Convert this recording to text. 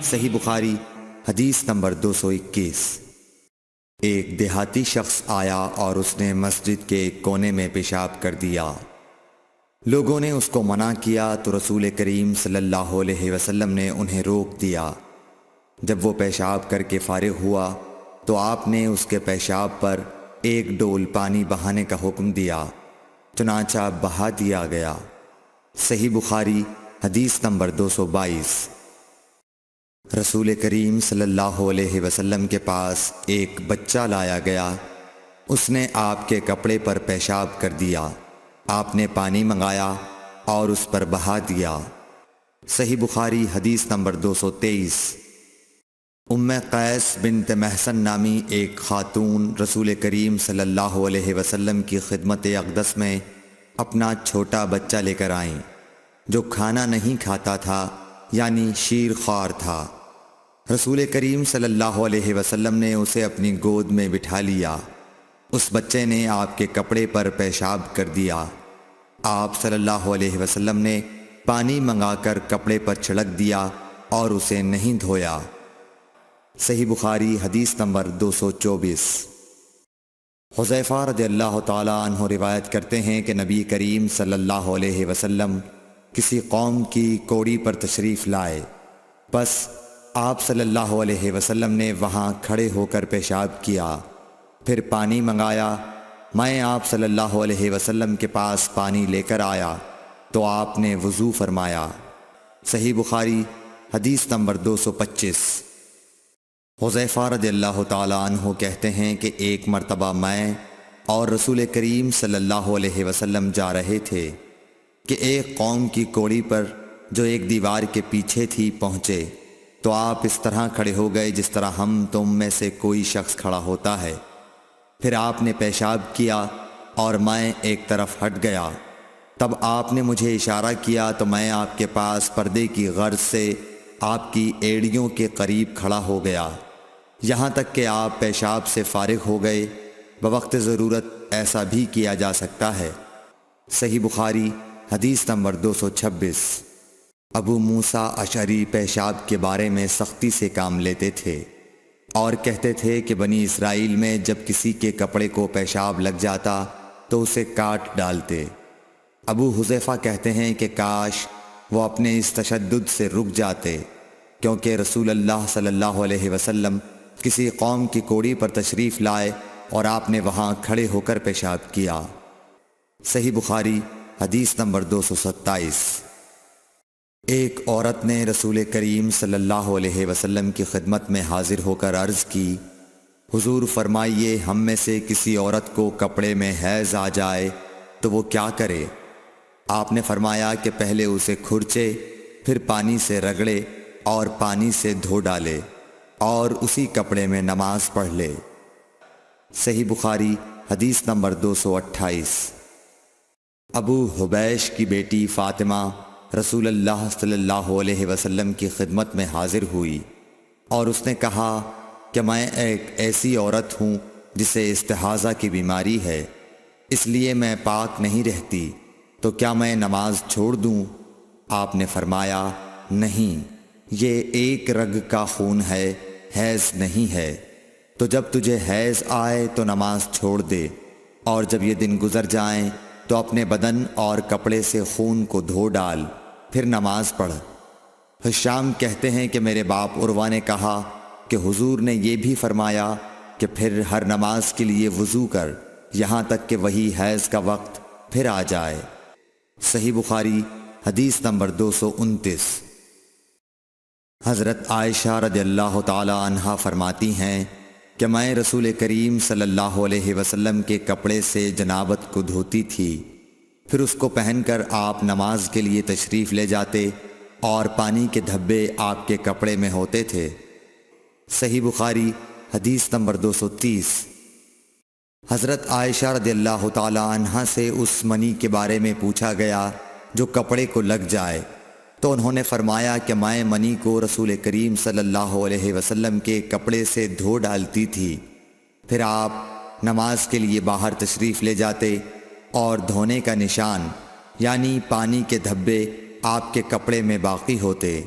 صحیح بخاری حدیث نمبر 221۔ ایک دیہاتی شخص آیا اور اس نے مسجد کے ایک کونے میں پیشاب کر دیا۔ لوگوں نے اس کو منع کیا تو رسول کریم صلی اللہ علیہ وسلم نے انہیں روک دیا۔ جب وہ پیشاب کر کے فارغ ہوا تو آپ نے اس کے پیشاب پر ایک ڈول پانی بہانے کا حکم دیا، چنانچہ بہا دیا گیا۔ صحیح بخاری حدیث نمبر 222۔ رسول کریم صلی اللہ علیہ وسلم کے پاس ایک بچہ لایا گیا، اس نے آپ کے کپڑے پر پیشاب کر دیا۔ آپ نے پانی منگایا اور اس پر بہا دیا۔ صحیح بخاری حدیث نمبر 223۔ ام قیس بنت محصن نامی ایک خاتون رسول کریم صلی اللہ علیہ وسلم کی خدمت اقدس میں اپنا چھوٹا بچہ لے کر آئیں، جو کھانا نہیں کھاتا تھا، یعنی شیر خوار تھا۔ رسول کریم صلی اللہ علیہ وسلم نے اسے اپنی گود میں بٹھا لیا۔ اس بچے نے آپ کے کپڑے پر پیشاب کر دیا۔ آپ صلی اللہ علیہ وسلم نے پانی منگا کر کپڑے پر چھڑک دیا اور اسے نہیں دھویا۔ صحیح بخاری حدیث نمبر 224۔ حذیفہ رضی اللہ تعالیٰ عنہ روایت کرتے ہیں کہ نبی کریم صلی اللہ علیہ وسلم کسی قوم کی کوڑی پر تشریف لائے، بس آپ صلی اللہ علیہ وسلم نے وہاں کھڑے ہو کر پیشاب کیا، پھر پانی منگایا۔ میں آپ صلی اللہ علیہ وسلم کے پاس پانی لے کر آیا تو آپ نے وضو فرمایا۔ صحیح بخاری حدیث نمبر 225۔ حذیفہ رضی اللہ تعالیٰ عنہ کہتے ہیں کہ ایک مرتبہ میں اور رسول کریم صلی اللہ علیہ وسلم جا رہے تھے کہ ایک قوم کی کوڑی پر جو ایک دیوار کے پیچھے تھی پہنچے، تو آپ اس طرح کھڑے ہو گئے جس طرح ہم تم میں سے کوئی شخص کھڑا ہوتا ہے۔ پھر آپ نے پیشاب کیا اور میں ایک طرف ہٹ گیا۔ تب آپ نے مجھے اشارہ کیا تو میں آپ کے پاس پردے کی غرض سے آپ کی ایڑیوں کے قریب کھڑا ہو گیا، یہاں تک کہ آپ پیشاب سے فارغ ہو گئے۔ بوقت ضرورت ایسا بھی کیا جا سکتا ہے۔ صحیح بخاری حدیث نمبر 226۔ ابو موسیٰ اشعری پیشاب کے بارے میں سختی سے کام لیتے تھے اور کہتے تھے کہ بنی اسرائیل میں جب کسی کے کپڑے کو پیشاب لگ جاتا تو اسے کاٹ ڈالتے۔ ابو حذیفہ کہتے ہیں کہ کاش وہ اپنے اس تشدد سے رک جاتے، کیونکہ رسول اللہ صلی اللہ علیہ وسلم کسی قوم کی کوڑی پر تشریف لائے اور آپ نے وہاں کھڑے ہو کر پیشاب کیا۔ صحیح بخاری حدیث نمبر 227۔ ایک عورت نے رسول کریم صلی اللہ علیہ وسلم کی خدمت میں حاضر ہو کر عرض کی، حضور فرمائیے ہم میں سے کسی عورت کو کپڑے میں حیض آ جائے تو وہ کیا کرے؟ آپ نے فرمایا کہ پہلے اسے کھرچے، پھر پانی سے رگڑے اور پانی سے دھو ڈالے اور اسی کپڑے میں نماز پڑھ لے۔ صحیح بخاری حدیث نمبر 228۔ ابو حبیش کی بیٹی فاطمہ رسول اللہ صلی اللہ علیہ وسلم کی خدمت میں حاضر ہوئی اور اس نے کہا کہ میں ایک ایسی عورت ہوں جسے استحاضہ کی بیماری ہے، اس لیے میں پاک نہیں رہتی، تو کیا میں نماز چھوڑ دوں؟ آپ نے فرمایا نہیں، یہ ایک رگ کا خون ہے، حیض نہیں ہے، تو جب تجھے حیض آئے تو نماز چھوڑ دے، اور جب یہ دن گزر جائیں تو اپنے بدن اور کپڑے سے خون کو دھو ڈال، پھر نماز پڑھ۔ ہشام کہتے ہیں کہ میرے باپ عروہ نے کہا کہ حضور نے یہ بھی فرمایا کہ پھر ہر نماز کے لیے وضو کر، یہاں تک کہ وہی حیض کا وقت پھر آ جائے۔ صحیح بخاری حدیث نمبر 229۔ حضرت عائشہ رضی اللہ تعالی عنہا فرماتی ہیں کہ میں رسول کریم صلی اللہ علیہ وسلم کے کپڑے سے جنابت کو دھوتی تھی، پھر اس کو پہن کر آپ نماز کے لیے تشریف لے جاتے اور پانی کے دھبے آپ کے کپڑے میں ہوتے تھے۔ صحیح بخاری حدیث نمبر 230۔ حضرت عائشہ رضی اللہ تعالی عنہا سے اس منی کے بارے میں پوچھا گیا جو کپڑے کو لگ جائے، تو انہوں نے فرمایا کہ میں منی کو رسول کریم صلی اللہ علیہ وسلم کے کپڑے سے دھو ڈالتی تھی، پھر آپ نماز کے لیے باہر تشریف لے جاتے اور دھونے کا نشان یعنی پانی کے دھبے آپ کے کپڑے میں باقی ہوتے۔